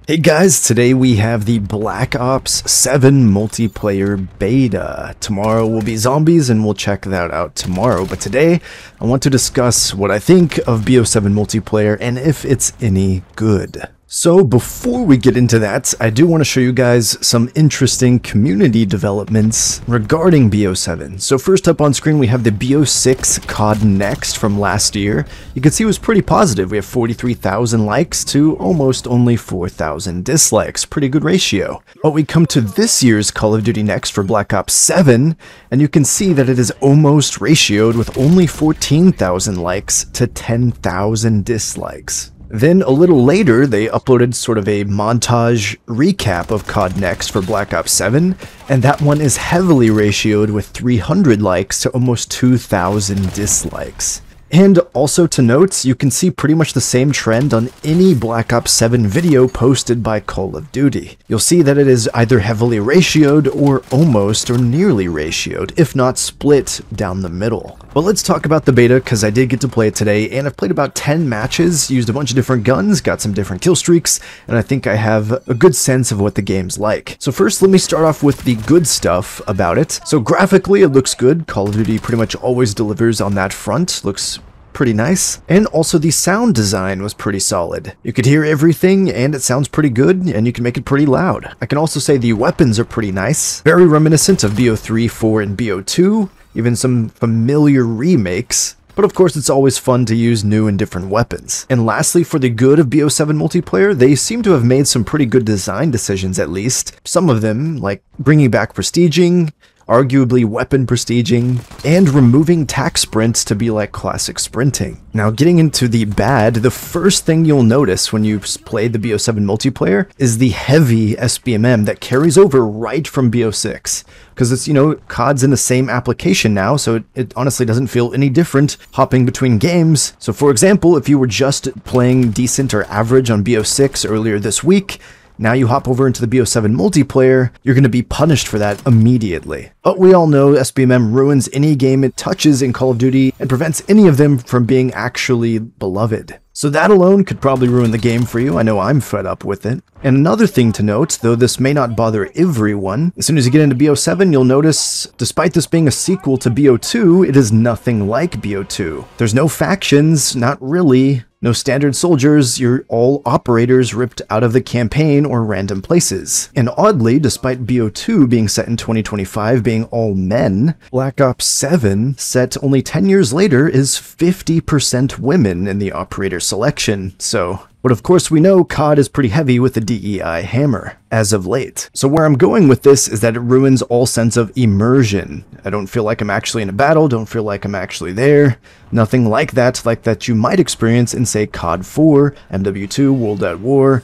Hey guys, today we have the Black Ops 7 multiplayer beta. Tomorrow will be zombies and we'll check that out tomorrow, but today I want to discuss what I think of BO7 multiplayer and if it's any good. So before we get into that, I do want to show you guys some interesting community developments regarding BO7. So first up on screen we have the BO6 COD Next from last year. You can see it was pretty positive. We have 43,000 likes to almost only 4,000 dislikes. Pretty good ratio. But we come to this year's Call of Duty Next for Black Ops 7, and you can see that it is almost ratioed with only 14,000 likes to 10,000 dislikes. Then a little later, they uploaded sort of a montage recap of COD Next for Black Ops 7, and that one is heavily ratioed with 300 likes to almost 2,000 dislikes. And also to note, you can see pretty much the same trend on any Black Ops 7 video posted by Call of Duty. You'll see that it is either heavily ratioed or almost or nearly ratioed, if not split down the middle. But let's talk about the beta, because I did get to play it today, and I've played about 10 matches, used a bunch of different guns, got some different kill streaks, and I think I have a good sense of what the game's like. So first, let me start off with the good stuff about it. So graphically, it looks good. Call of Duty pretty much always delivers on that front. Looks pretty nice. And also the sound design was pretty solid. You could hear everything and it sounds pretty good, and you can make it pretty loud. I can also say the weapons are pretty nice. Very reminiscent of BO3, 4, and BO2. Even some familiar remakes. But of course, it's always fun to use new and different weapons. And lastly, for the good of BO7 multiplayer, they seem to have made some pretty good design decisions at least. Some of them, like bringing back prestiging, arguably weapon prestiging, and removing tac sprints to be like classic sprinting. Now, getting into the bad, the first thing you'll notice when you play the BO7 multiplayer is the heavy SBMM that carries over right from BO6. Because it's, COD's in the same application now, so it honestly doesn't feel any different hopping between games. So for example, if you were just playing decent or average on BO6 earlier this week, now you hop over into the BO7 multiplayer, you're going to be punished for that immediately. But we all know SBMM ruins any game it touches in Call of Duty and prevents any of them from being actually beloved. So that alone could probably ruin the game for you. I know I'm fed up with it. And another thing to note, though this may not bother everyone, as soon as you get into BO7, you'll notice, despite this being a sequel to BO2, it is nothing like BO2. There's no factions, not really. No standard soldiers, you're all operators ripped out of the campaign or random places. And oddly, despite BO2 being set in 2025 being all men, Black Ops 7, set only 10 years later, is 50% women in the operator selection, so... But of course we know COD is pretty heavy with the DEI hammer, as of late. So where I'm going with this is that it ruins all sense of immersion. I don't feel like I'm actually in a battle, don't feel like I'm actually there. Nothing like that you might experience in, say, COD 4, MW2, World at War,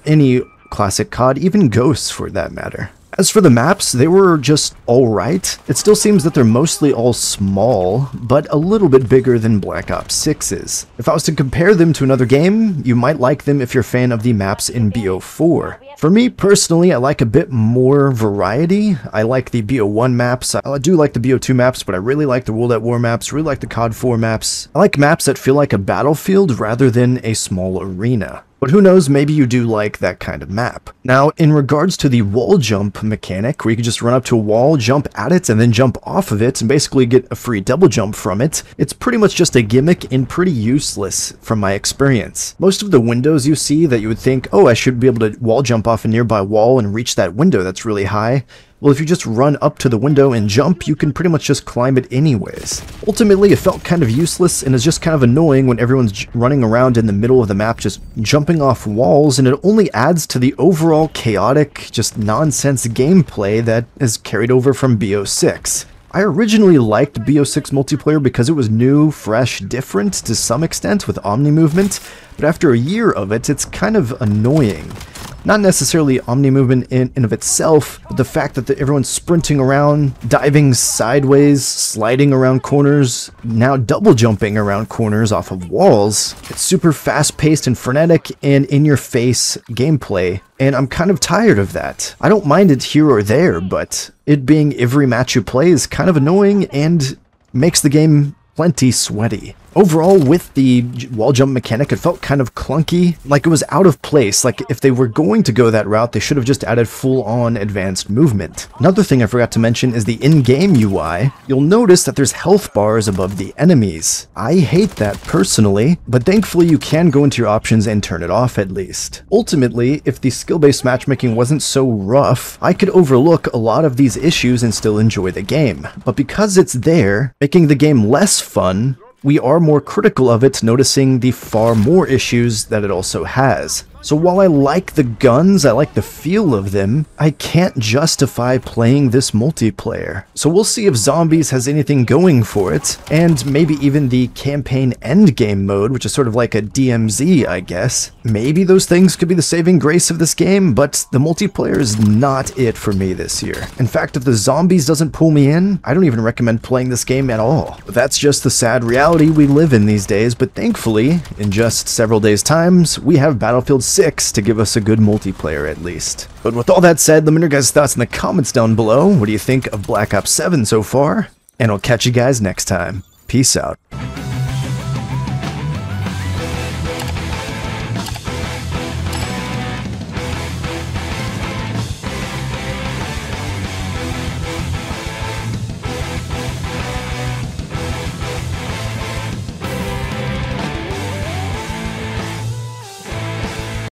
any classic COD, even Ghosts for that matter. As for the maps, they were just alright. It still seems that they're mostly all small, but a little bit bigger than Black Ops 6's. If I was to compare them to another game, you might like them if you're a fan of the maps in BO4. For me, personally, I like a bit more variety. I like the BO1 maps, I do like the BO2 maps, but I really like the World at War maps, really like the COD 4 maps. I like maps that feel like a battlefield rather than a small arena. But who knows, maybe you do like that kind of map. Now, in regards to the wall jump mechanic, where you can just run up to a wall, jump at it, and then jump off of it, and basically get a free double jump from it, it's pretty much just a gimmick and pretty useless from my experience. Most of the windows you see that you would think, oh, I should be able to wall jump off a nearby wall and reach that window that's really high, well, if you just run up to the window and jump, you can pretty much just climb it anyways. Ultimately, it felt kind of useless and is just kind of annoying when everyone's running around in the middle of the map just jumping off walls, and it only adds to the overall chaotic, just nonsense gameplay that is carried over from BO6. I originally liked BO6 multiplayer because it was new, fresh, different to some extent with Omni movement, but after a year of it, it's kind of annoying. Not necessarily Omni movement in and of itself, but the fact that everyone's sprinting around, diving sideways, sliding around corners, now double jumping around corners off of walls. It's super fast-paced and frenetic and in-your-face gameplay, and I'm kind of tired of that. I don't mind it here or there, but it being every match you play is kind of annoying and makes the game plenty sweaty. Overall, with the wall jump mechanic, it felt kind of clunky, like it was out of place. Like if they were going to go that route, they should have just added full-on advanced movement. Another thing I forgot to mention is the in-game UI. You'll notice that there's health bars above the enemies. I hate that personally, but thankfully you can go into your options and turn it off at least. Ultimately, if the skill-based matchmaking wasn't so rough, I could overlook a lot of these issues and still enjoy the game. But because it's there, making the game less fun, we are more critical of it, noticing the far more issues that it also has. So while I like the guns, I like the feel of them, I can't justify playing this multiplayer. So we'll see if Zombies has anything going for it, and maybe even the campaign endgame mode, which is sort of like a DMZ, I guess. Maybe those things could be the saving grace of this game, but the multiplayer is not it for me this year. In fact, if the Zombies doesn't pull me in, I don't even recommend playing this game at all. But that's just the sad reality we live in these days, but thankfully, in just several days' times, we have Battlefield 6 to give us a good multiplayer at least. But with all that said, let me know your guys' thoughts in the comments down below. What do you think of Black Ops 7 so far? And I'll catch you guys next time. Peace out.